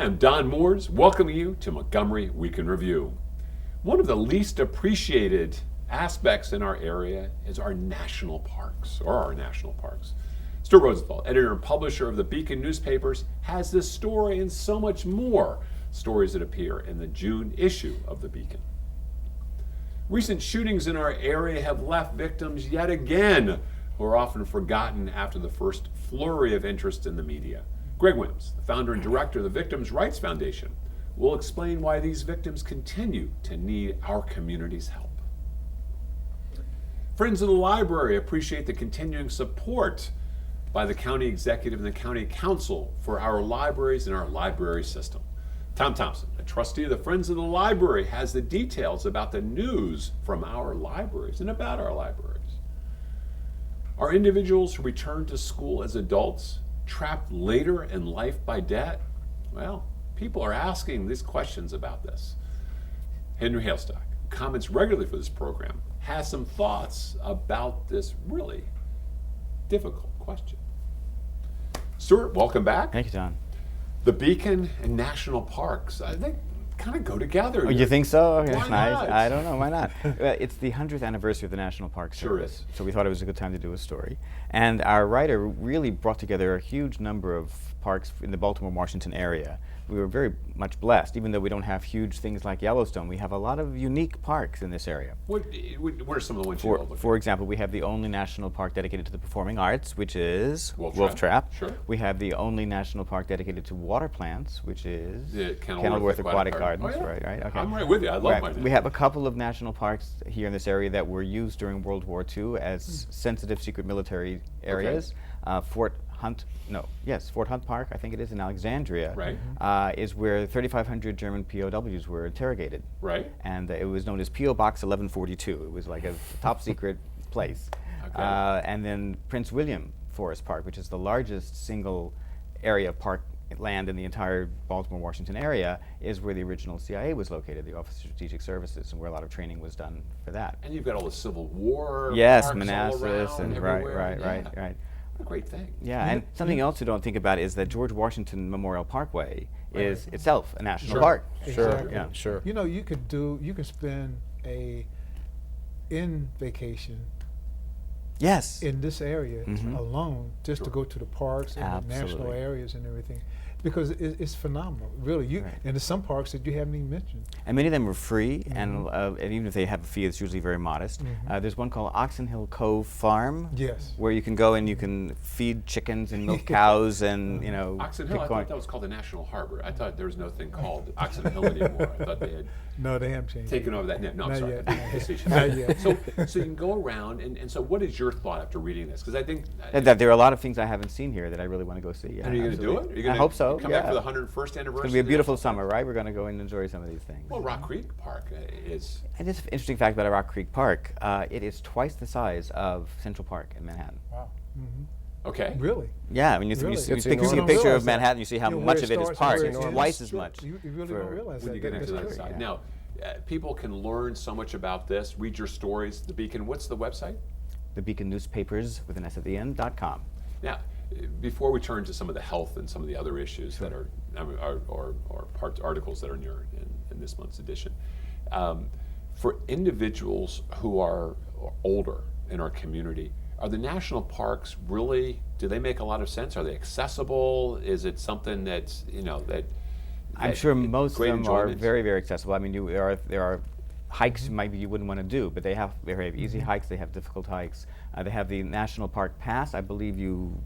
am Don Mooers, welcoming you to Montgomery Week in Review. One of the least appreciated aspects in our area is our national parks. Stuart Rosenthal, editor and publisher of the Beacon newspapers, has this story and so much more stories that appear in the June issue of the Beacon. Recent shootings in our area have left victims yet again who are often forgotten after the first flurry of interest in the media. Greg Wims, the founder and director of the Victims' Rights Foundation, will explain why these victims continue to need our community's help. Friends of the library appreciate the continuing support by the county executive and the county council for our libraries and our library system. Tom Thomson, a trustee of the Friends of the Library, has the details about the news from our libraries and about our libraries. Are individuals who return to school as adults trapped later in life by debt? Well, people are asking these questions about this. Henry Hailstock, who comments regularly for this program, has some thoughts about this really difficult question. Stuart, welcome back. Thank you, Don. The Beacon and national parks, they kind of go together. Oh, you think so? Okay. Why not? I don't know, why not? It's the 100th anniversary of the National Park Service, Sure is. so we thought it was a good time to do a story. And our writer really brought together a huge number of parks in the Baltimore-Washington area. We were very much blessed, even though we don't have huge things like Yellowstone. We have a lot of unique parks in this area. What are some of the ones you all look For example, we have the only national park dedicated to the performing arts, which is Wolf Trap. Sure. We have the only national park dedicated to water plants, which is The Kenilworth Aquatic Gardens. Oh, yeah. Right. Okay. I'm right with you. I love my We have a couple of national parks here in this area that were used during World War II as sensitive secret military areas. Fort Hunt Park, I think it is, in Alexandria, Right. is where 3,500 German POWs were interrogated. Right. And it was known as P.O. Box 1142. It was like a top secret place. Okay. And then Prince William Forest Park, which is the largest single area park land in the entire Baltimore-Washington area, is where the original CIA was located, the Office of Strategic Services, and where a lot of training was done for that. And you've got all the Civil War Yes, parks Manassas all around, and everywhere. right. What a great thing. Yeah, and something else you don't think about is that George Washington Memorial Parkway is itself a national Sure. park. Exactly. Yeah. Sure. You know, you could spend a vacation Yes. in this area Mhm. alone just to go to the parks and the national Absolutely. areas and everything, because it's phenomenal, really. Right. And there's some parks that you haven't even mentioned. And many of them are free, and even if they have a fee, it's usually very modest. There's one called Oxon Hill Cove Farm, Yes. where you can go and you can feed chickens and milk cows and, Oxon Hill, pick I corn. thought that was called the National Harbor. I thought there was no thing called Oxon Hill anymore. I thought they had No, they haven't changed. taken over that name. No, I'm Not sorry. yet. Facetious. Not yet. So you can go around, and so what is your thought after reading this? Because I think... That there are a lot of things I haven't seen here that I really want to go see. Yeah, And are you going to do it? absolutely. Are you gonna I hope so. Come yeah. back for the 101st anniversary? It's going to be a beautiful summer, right? We're going to go and enjoy some of these things. Well, Rock Creek Park is... And this interesting fact about Rock Creek Park, it is twice the size of Central Park in Manhattan. Wow. Okay. Really? Yeah, I mean, Really? you see It's a enormous. picture Realize of that. Manhattan, you see how You know, much where of it it is starts park. and It's where it twice ends. as much. You really for- don't realize When that. you get into that That's side. true. Now, people can learn so much about this, read your stories, The Beacon. What's the website? The Beacon Newspapers with an S at the end.com. Now, before we turn to some of the health and some of the other issues that are articles that are in this month's edition, for individuals who are older in our community, are the national parks really, do they make a lot of sense? Are they accessible? Is it something that's, I'm sure most of great them are enjoyment? very, very accessible. I mean, there are hikes maybe you wouldn't want to do, but they have easy hikes, they have difficult hikes. They have the National Park Pass. I believe you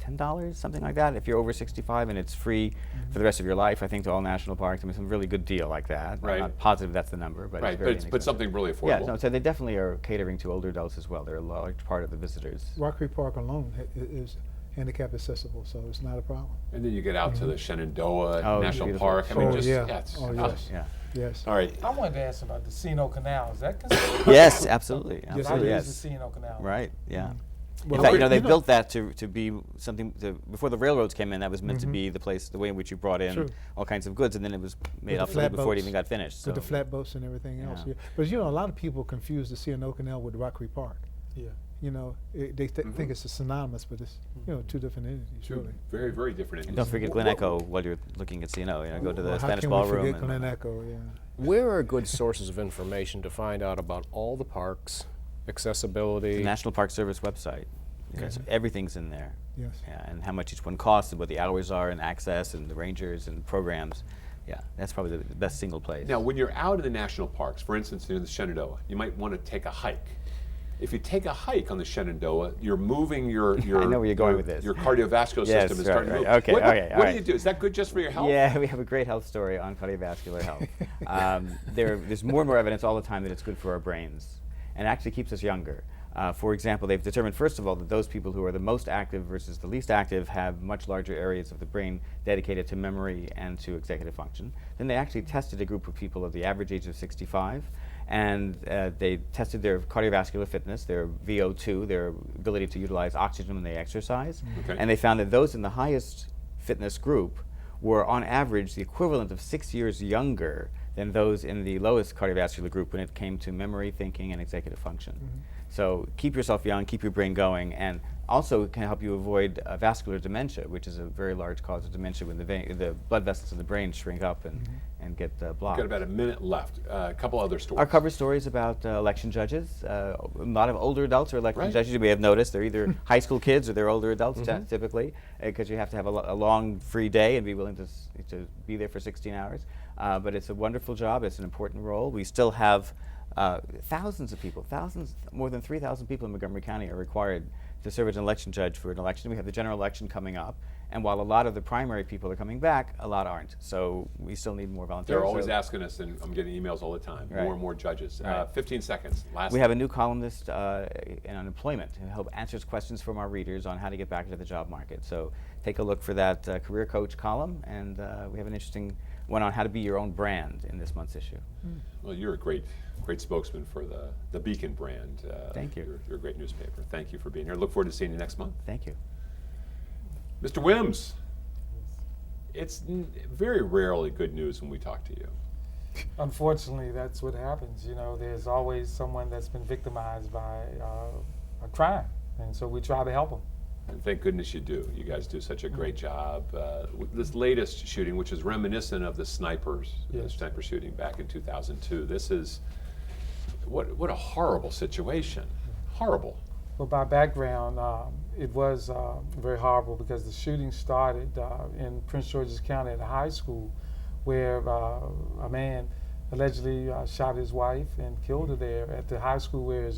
$10, something like that, if you're over 65, and it's free for the rest of your life, I think, to all national parks. I mean, some really good deal like that. Right. I'm not positive that's the number, but Right, it's very but inexpensive. something really affordable. Yeah, no, so they definitely are catering to older adults as well. They're a large part of the visitors. Rock Creek Park alone is handicap accessible, so it's not a problem. And then you get out to the Shenandoah Oh, National beautiful. Park. I mean, Oh, just, yeah. it's, Oh, yes. Yeah. Yes. All right. I wanted to ask about the C&O Canal. Is that considered? Yes, absolutely. Yes, Absolutely, it Yes. yes. The C&O Canal. Right, yeah. Well, In fact, you they know- built that to be something, before the railroads came in, that was meant to be the place, the way in which you brought in True. all kinds of goods, and then it was made the obsolete before it flatboats. even got finished. With the so- flatboats and everything else. Yeah. Yeah. But a lot of people confuse the C&O Canal with Rock Creek Park. Yeah. you know, they think it's a synonymous, but it's, you know, two different entities, Two really. very, very different And entities. don't forget Glen Echo while you're looking at CNO. You know, go to the Well, Spanish how Ballroom. can we and forget Glen Echo, yeah. Where are good sources of information to find out about all the parks, accessibility? the National Park Service website. Because everything's in there. Yes. Yeah, and how much each one costs, and what the hours are, and access, and the rangers and programs. Yeah, that's probably the best single place. Now, when you're out in the national parks, for instance, in the Shenandoah, you might want to take a hike. If you take a hike on the Shenandoah, you're moving your I know where you're going with this. Your cardiovascular Yes, system is right, starting to right. move. Okay, what, okay, all what right. do you do? Is that good just for your health? Yeah, we have a great health story on cardiovascular health. There's more and more evidence all the time that it's good for our brains, and actually keeps us younger. For example, they've determined, first of all, that those people who are the most active versus the least active have much larger areas of the brain dedicated to memory and to executive function. Then they actually tested a group of people of the average age of 65, and they tested their cardiovascular fitness, their VO2, their ability to utilize oxygen when they exercise, Okay. and they found that those in the highest fitness group were on average the equivalent of 6 years younger than those in the lowest cardiovascular group when it came to memory, thinking, and executive function. So keep yourself young, keep your brain going, and also it can help you avoid vascular dementia, which is a very large cause of dementia when the blood vessels in the brain shrink up and get blocked. Got about a minute left. A couple other stories. Our cover stories about election judges. A lot of older adults are election Right. judges. You may have noticed they're either high school kids or they're older adults typically, because you have to have a long free day and be willing to be there for 16 hours. But it's a wonderful job. It's an important role. We still have thousands of people, more than 3,000 people in Montgomery County are required to serve as an election judge for an election. We have the general election coming up, and while a lot of the primary people are coming back, a lot aren't. So we still need more volunteers. They're always So asking us, and I'm getting emails all the time, Right. more and more judges. Right. 15 seconds. Last. We have a new columnist in unemployment who help answers questions from our readers on how to get back into the job market. So take a look for that career coach column, and we have an interesting one on how to be your own brand in this month's issue. Well, you're a great spokesman for the Beacon brand. Thank you. You're a great newspaper. Thank you for being here. Look forward to seeing you next month. Thank you. Mr. Wims, it's very rarely good news when we talk to you. Unfortunately, that's what happens. You know, there's always someone that's been victimized by a crime, and so we try to help them. And thank goodness you do. You guys do such a great job. This latest shooting, which is reminiscent of the sniper shooting back in 2002, this is, what a horrible situation. Horrible. Well, by background, it was very horrible because the shooting started in Prince George's County at a high school where a man allegedly shot his wife and killed her there at the high school where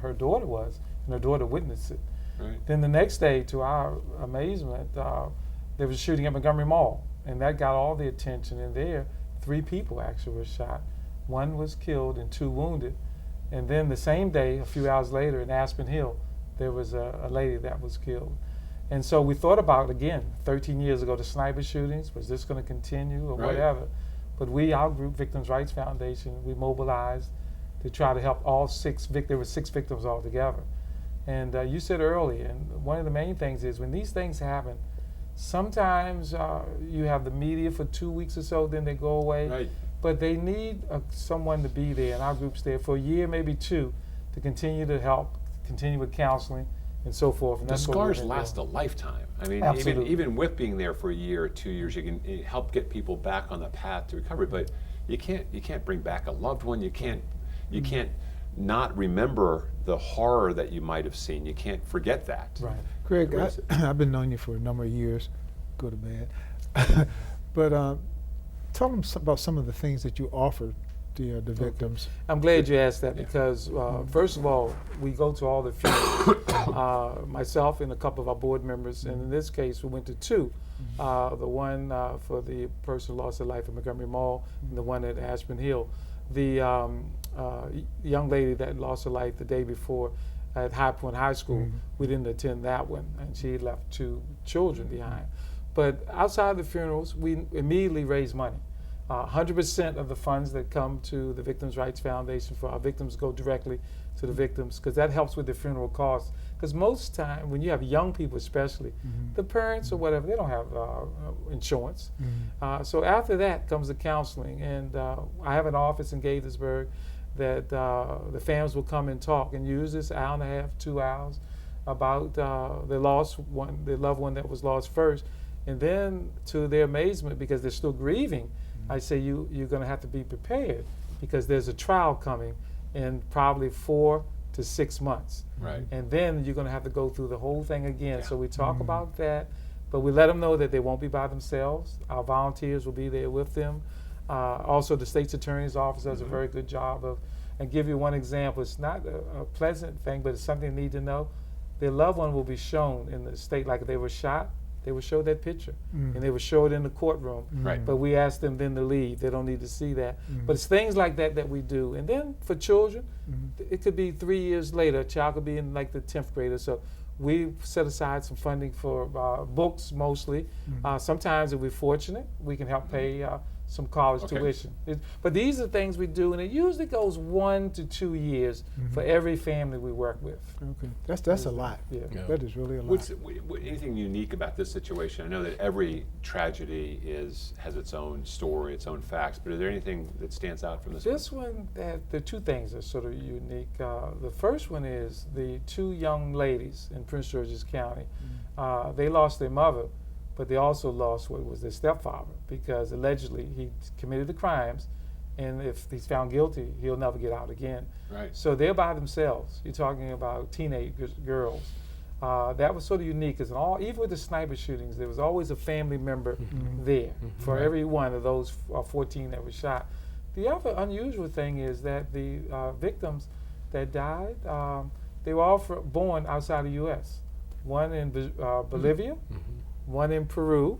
her daughter was, and her daughter witnessed it. Right. Then the next day, to our amazement, there was a shooting at Montgomery Mall, and that got all the attention. And there, 3 people actually were shot. 1 was killed and 2 wounded. And then the same day, a few hours later, in Aspen Hill, there was a lady that was killed. And so we thought about, again, 13 years ago, the sniper shootings, was this going to continue or Right. whatever? But our group, Victims' Rights Foundation, we mobilized to try to help all 6 victims. There were 6 victims altogether. And you said earlier, and one of the main things is when these things happen, sometimes you have the media for 2 weeks or so, then they go away. Right. But they need someone to be there, and our group's there for a year, maybe 2, to continue to help, continue with counseling and so forth. And The that's what we're scars gonna last do. a lifetime. I mean, Absolutely. even with being there for a year or 2 years, you can help get people back on the path to recovery. But you can't bring back a loved one. You can't not remember the horror that you might have seen. You can't forget that. Right. Greg, What is it? I've been knowing you for a number of years, good or bad. But tell them about some of the things that you offer the victims. I'm glad you asked that because, first of all, we go to all the funerals, myself and a couple of our board members, and in this case, we went to 2. The one for the person who lost their life at Montgomery Mall, and the one at Aspen Hill. The young lady that lost her life the day before at High Point High School, we didn't attend that one, and she left 2 children behind. But outside the funerals, we immediately raise money. 100% of the funds that come to the Victims' Rights Foundation for our victims go directly to the victims, because that helps with the funeral costs. Because most time, when you have young people especially, the parents or whatever, they don't have insurance. So after that comes the counseling. And I have an office in Gaithersburg, that the families will come and talk and use this hour and a half, 2 hours about the loved one that was lost first. And then to their amazement, because they're still grieving, I say you're going to have to be prepared because there's a trial coming in probably 4 to 6 months. Right. And then you're going to have to go through the whole thing again. So we talk about that, but we let them know that they won't be by themselves. Our volunteers will be there with them. Also, the state's attorney's office does a very good job of, and give you one example. It's not a pleasant thing, but it's something they need to know. Their loved one will be shown in the state, like if they were shot, they would show that picture, and they would show it in the courtroom. Right. But we ask them then to leave. They don't need to see that. But it's things like that that we do. And then for children, it could be 3 years later. A child could be in like the 10th grade or so. We set aside some funding for books mostly. Sometimes if we're fortunate, we can help pay some college tuition. But these are things we do, and it usually goes 1 to 2 years for every family we work with. Okay, that's a lot. Yeah. That is really a lot. Anything unique about this situation? I know that every tragedy has its own story, its own facts, but is there anything that stands out from this one? This one, there are 2 things that are sort of unique. The first one is the 2 young ladies in Prince George's County. They lost their mother, but they also lost what was their stepfather, because allegedly he committed the crimes, and if he's found guilty, he'll never get out again. Right. So they're by themselves. You're talking about teenage girls. That was sort of unique, because even with the sniper shootings, there was always a family member there for every one of those 14 that were shot. The other unusual thing is that the victims that died, they were all born outside the U.S. One in Bolivia, one in Peru,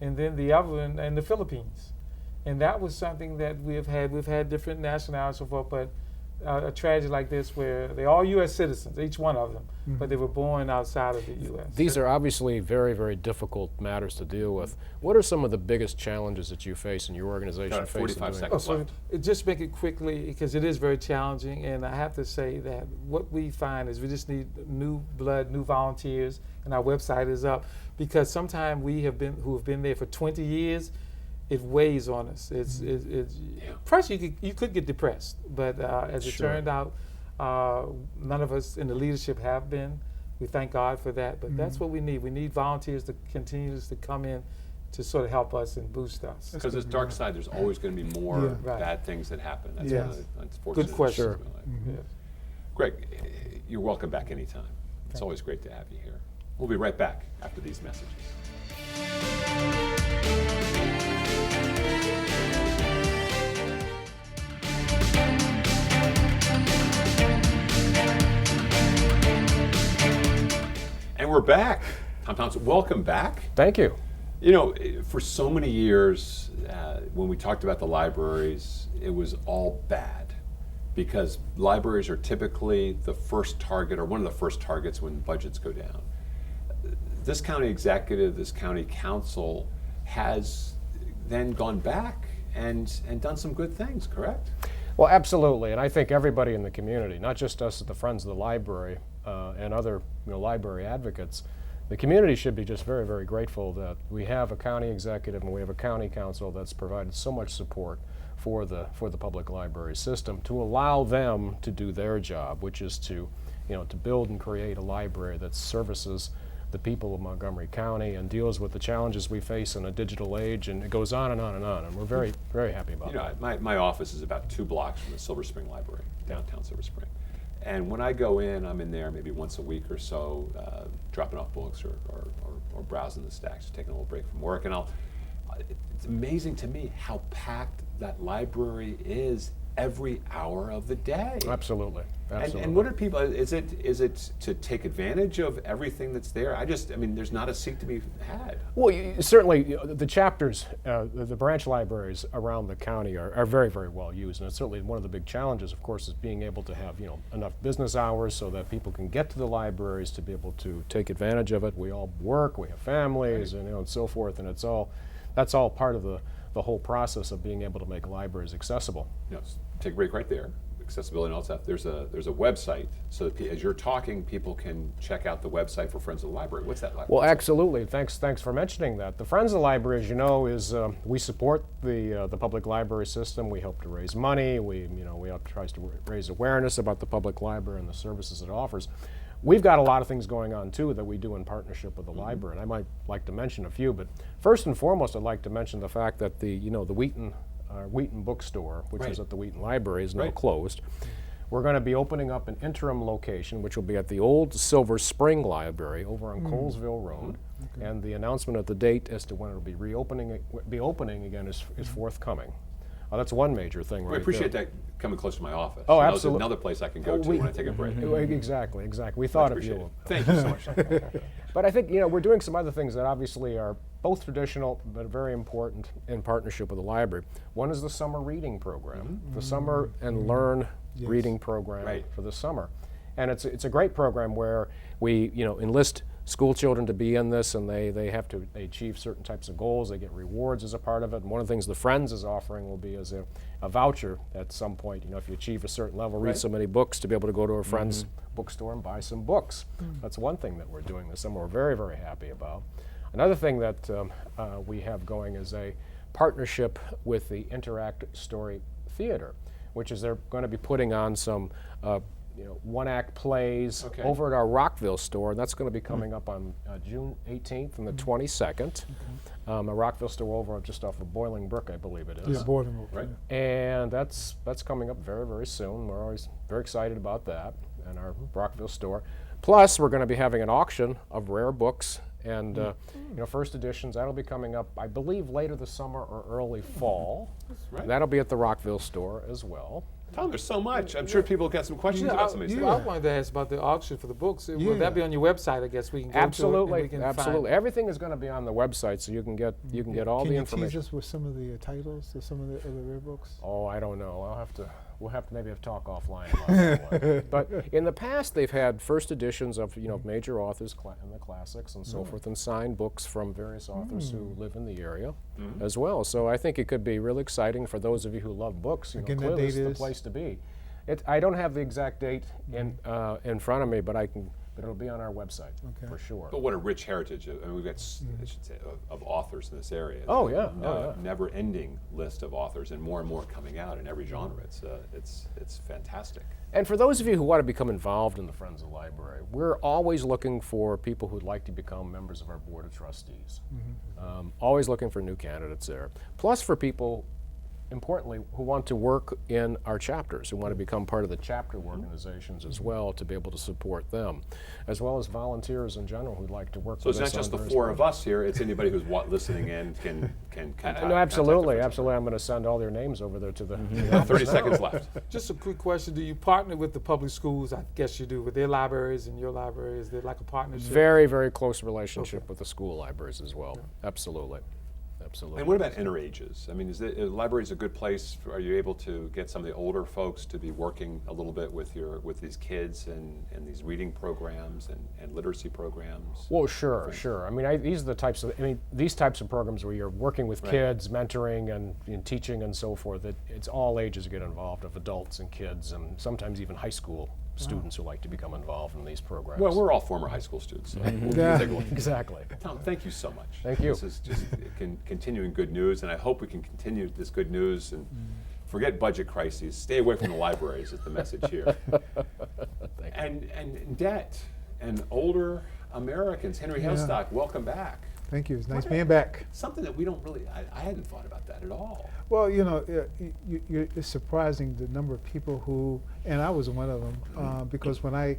and then the other in the Philippines. And that was something that we've had different nationalities so forth, but a tragedy like this where they're all U.S. citizens, each one of them, but they were born outside of the U.S. These are obviously very, very difficult matters to deal with. What are some of the biggest challenges that you face and your organization face in 45 doing seconds. So just make it quickly, because it is very challenging, and I have to say that what we find is we just need new blood, new volunteers, and our website is up, because sometimes who have been there for 20 years, it weighs on us. First you could get depressed, but as it turned out, none of us in the leadership have been. We thank God for that, but that's what we need. We need volunteers to continue to come in to sort of help us and boost us. Because this dark side, there's always going to be more bad things that happen. That's one of the unfortunate Good question. issues in my life. Greg, you're welcome back anytime. It's always great to have you here. We'll be right back after these messages. And we're back. Tom Thomson, welcome back. Thank you. You know, for so many years, when we talked about the libraries, it was all bad, because libraries are typically the first target, or one of the first targets, when budgets go down. This county executive, this county council has then gone back and done some good things, correct? Well, absolutely, and I think everybody in the community, not just us at the Friends of the Library and other library advocates, the community should be just very, very grateful that we have a county executive and we have a county council that's provided so much support for the public library system to allow them to do their job, which is to build and create a library that services the people of Montgomery County and deals with the challenges we face in a digital age, and it goes on and on and on, and we're very, very happy about that. My office is about 2 blocks from the Silver Spring Library, downtown Silver Spring. And when I go in, I'm in there maybe once a week or so, dropping off books or browsing the stacks, just taking a little break from work. And it's amazing to me how packed that library is every hour of the day. Absolutely. Absolutely. And what are people, is it to take advantage of everything that's there? There's not a seat to be had. Well, certainly the chapters, the branch libraries around the county are very, very well used, and it's certainly one of the big challenges, of course, is being able to have enough business hours so that people can get to the libraries to be able to take advantage of it. We all work, we have families, and so forth, and that's all part of the whole process of being able to make libraries accessible. Take a break right there. accessibility and all that stuff, there's a website, so that as you're talking, people can check out the website for Friends of the Library. What's that like? Well, absolutely. Thanks for mentioning that. The Friends of the Library, as you know, is we support the public library system. We help to raise money. We help tries to raise awareness about the public library and the services it offers. We've got a lot of things going on too that we do in partnership with the library, and I might like to mention a few. But first and foremost, I'd like to mention the fact that the Wheaton bookstore, which is at the Wheaton Library, is now closed. We're going to be opening up an interim location, which will be at the old Silver Spring Library over on Colesville Road. And the announcement of the date as to when it'll be opening again is forthcoming. That's one major thing right I appreciate there. that coming close to my office. Oh, So absolutely. There's another place I can go to when I take a break. Exactly. We thought of Appreciate you. it. Thank you so much. But I think we're doing some other things that obviously are both traditional but very important in partnership with the library. One is the summer reading program, the Summer and Learn reading program for the summer, and it's a great program where we enlist school children to be in this, and they achieve certain types of goals. They get rewards as a part of it. And one of the things the Friends is offering will be as a voucher at some point. If you achieve a certain level, read so many books, to be able to go to a friend's bookstore and buy some books. That's one thing that we're doing this summer. We're very, very happy about. Another thing that we have going is a partnership with the Interact Story Theater, which is they're going to be putting on some one-act plays over at our Rockville store, and that's going to be coming up on June 18th and the 22nd. A Rockville store over just off of Boiling Brook, I believe it is. Yeah, Boiling Brook. And that's coming up very, very soon. We're always very excited about that and our Rockville store. Plus, we're going to be having an auction of rare books and first editions. That'll be coming up, I believe, later this summer or early fall. That'll be at the Rockville store as well. Tom, there's so much. I'm sure people got some questions about some of these things. I wanted to ask about the auction for the books. Will that be on your website? I guess we can go absolutely, to it. Absolutely. Everything is going to be on the website, so you can get all the information. Can you tease us with some of the titles of some of the other rare books? Oh, I don't know. We'll have to maybe talk offline about that one. But in the past, they've had first editions of major authors and the classics and so forth, and signed books from various authors who live in the area as well. So I think it could be really exciting for those of you who love books. Clearly it's the place to be. I don't have the exact date in front of me, but it'll be on our website for sure. But what a rich heritage! We've got, I should say, of authors in this area. Oh yeah, never-ending list of authors, and more coming out in every genre. It's fantastic. And for those of you who want to become involved in the Friends of the Library, we're always looking for people who'd like to become members of our board of trustees. Always looking for new candidates there. Plus, for people, importantly, who want to work in our chapters, who want to become part of the chapter organizations as well, to be able to support them, as well as volunteers in general who'd like to work with us. So it's not just the four of us here, it's anybody who's listening in can contact. No, absolutely. I'm going to send all their names over there to the... 30 seconds left. Just a quick question. Do you partner with the public schools? I guess you do, with their libraries and your library. Is there like a partnership? Very, very close relationship with the school libraries as well. Absolutely. Absolutely. And what about interages? I mean, is the library a good place? Are you able to get some of the older folks to be working a little bit with these kids and these reading programs and literacy programs? Well, sure. I mean, these types of programs where you're working with kids, mentoring and teaching and so forth. It's all ages get involved, of adults and kids, and sometimes even high school students who like to become involved in these programs. Well, we're all former high school students. So we'll take a look. Exactly. Tom, thank you so much. Thank you. This is just continuing good news, and I hope we can continue this good news and forget budget crises. Stay away from the libraries is the message here. Thank you. And debt and older Americans. Henry Hailstock, welcome back. Thank you. It's nice being back. Something that we don't really, I hadn't thought about that at all. Well, it's surprising the number of people who, and I was one of them, because when I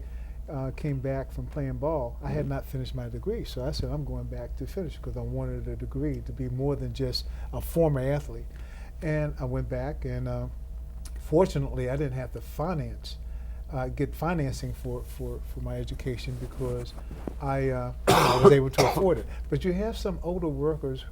came back from playing ball, I had not finished my degree. So I said, I'm going back to finish because I wanted a degree to be more than just a former athlete. And I went back, and fortunately, I didn't have to get financing for my education because I was able to afford it. But you have some older workers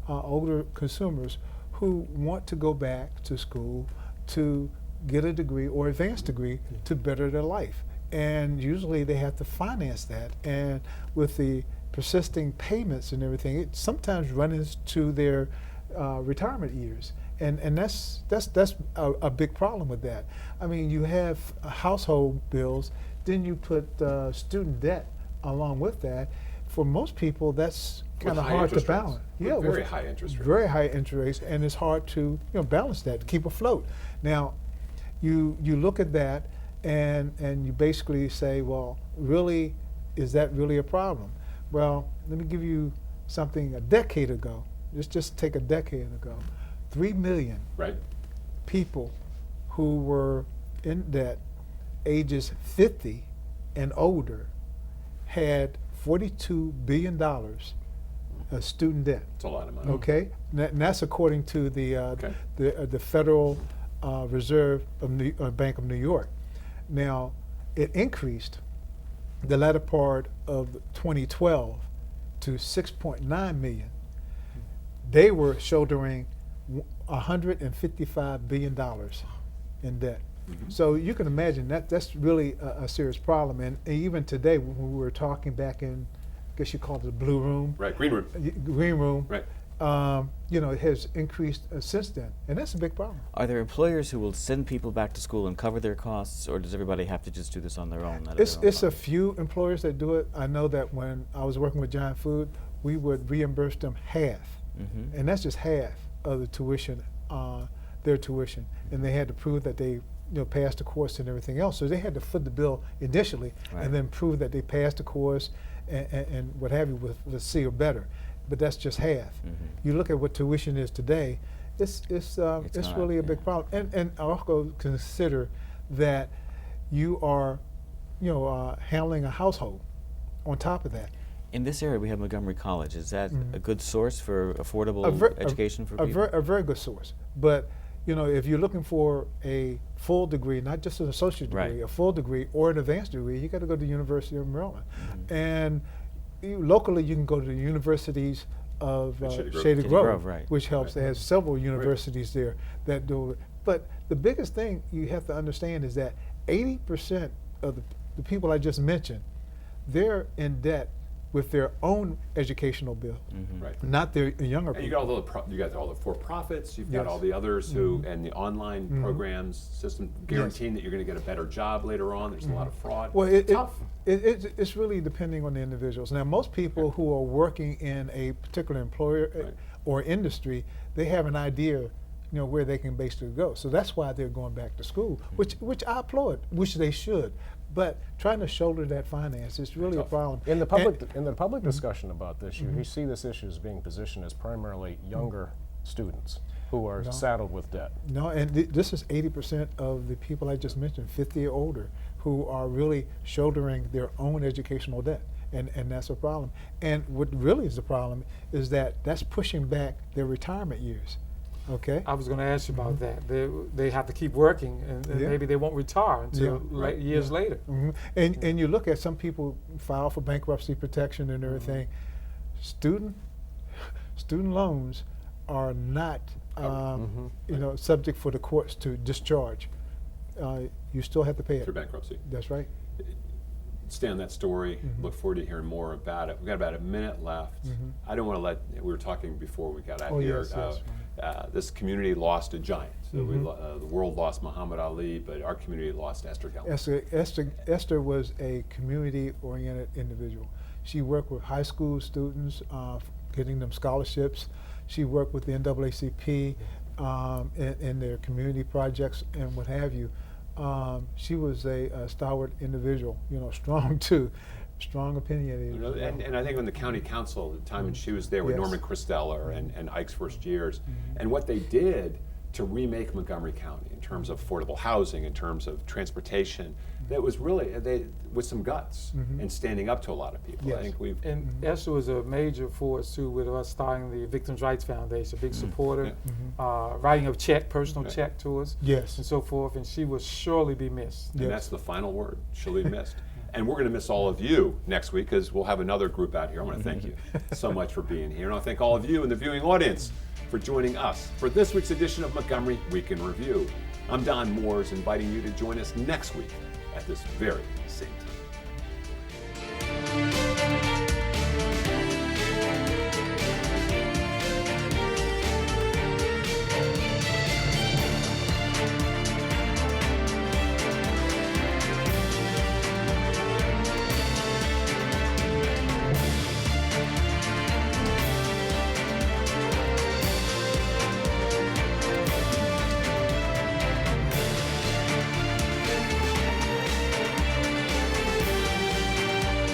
older consumers who want to go back to school to get a degree or advanced degree to better their life. And usually they have to finance that. And with the persisting payments and everything, it sometimes runs into their retirement years. And that's a big problem with that. I mean, you have household bills, then you put student debt along with that. For most people, that's kind of high hard to interest rates. balance. With very high interest rates. Very high interest rates, and it's hard to balance that, to keep afloat. Now, you look at that, and you basically say, well, really, is that really a problem? Well, let me give you something. A decade ago, just take a decade ago, 3 million Right. people who were in debt, ages 50 and older, had $42 billion of student debt. It's a lot of money. Okay, and that's according to the Federal Reserve of Bank of New York. Now, it increased the latter part of 2012 to 6.9 million. They were shouldering $155 billion in debt. So you can imagine that's really a serious problem. And even today, when we were talking back in, I guess you call it the blue room, Right. Green room. green room, Right. it has increased since then, and that's a big problem. Are there employers who will send people back to school and cover their costs, or does everybody have to just do this on their own? out of their own It's a funds? few employers that do it. I know that when I was working with Giant Food, we would reimburse them half, and that's just half of the tuition, their tuition, and they had to prove that they passed the course and everything else. So they had to foot the bill initially, Right. and then prove that they passed the course and what have you with a C or better. But that's just half. You look at what tuition is today, it's high, really a big yeah. problem. And also consider that you are handling a household on top of that. In this area, we have Montgomery College. Is that a good source for affordable education for a people? a very good source. But if you're looking for a full degree, not just an associate degree, Right. a full degree or an advanced degree, you got to go to the University of Maryland. And locally, you can go to the universities of Shady Grove. Shady Grove, Grove, right. which helps. They have several universities there that do it. But the biggest thing you have to understand is that 80% of the people I just mentioned, they're in debt with their own educational bill, Right. not their younger And you people. got you got all the for-profits. You've got Yes. all the others who and the online programs system guaranteeing that you're going to get a better job later on. There's a lot of fraud. Well, Tough. it's really depending on the individuals. Now, most people who are working in a particular employer Right. or industry, they have an idea, where they can basically go. So that's why they're going back to school, which I applaud, which they should. But trying to shoulder that finance is really a problem. In the public discussion about this, you see this issue as being positioned as primarily younger students who are saddled with debt. No, and this is 80% of the people I just mentioned, 50 or older, who are really shouldering their own educational debt. And that's a problem. And what really is the problem is that that's pushing back their retirement years. Okay? I was going to ask you about that. They have to keep working, and Yeah. maybe they won't retire until years later. And you look at some people file for bankruptcy protection and everything. Student loans are not subject for the courts to discharge. You still have to pay Through it. bankruptcy. That's right. Stay on that story. Look forward to hearing more about it. We've got about a minute left. I don't want to we were talking before we got out here. Yes, This community lost a giant. So the world lost Muhammad Ali, but our community lost Esther Hillman. Esther was a community-oriented individual. She worked with high school students, getting them scholarships. She worked with the NAACP in their community projects and what have you. She was a stalwart individual, strong too, strong opinionated. And I think on the county council, the time when she was there with Yes. Norman Christella and Ike's first years, and what they did to remake Montgomery County in terms of affordable housing, in terms of transportation, that was really with some guts and standing up to a lot of people. Yes. I think we've And Esther was a major force too with us starting the Victims' Rights Foundation, big supporter, writing a personal check to us, Yes. and so forth. And she will surely be missed. And Yes. that's the final word. She'll be missed. And we're going to miss all of you next week because we'll have another group out here. I want to thank you so much for being here. And I thank all of you in the viewing audience for joining us for this week's edition of Montgomery Week in Review. I'm Don Moores, inviting you to join us next week at this very same time.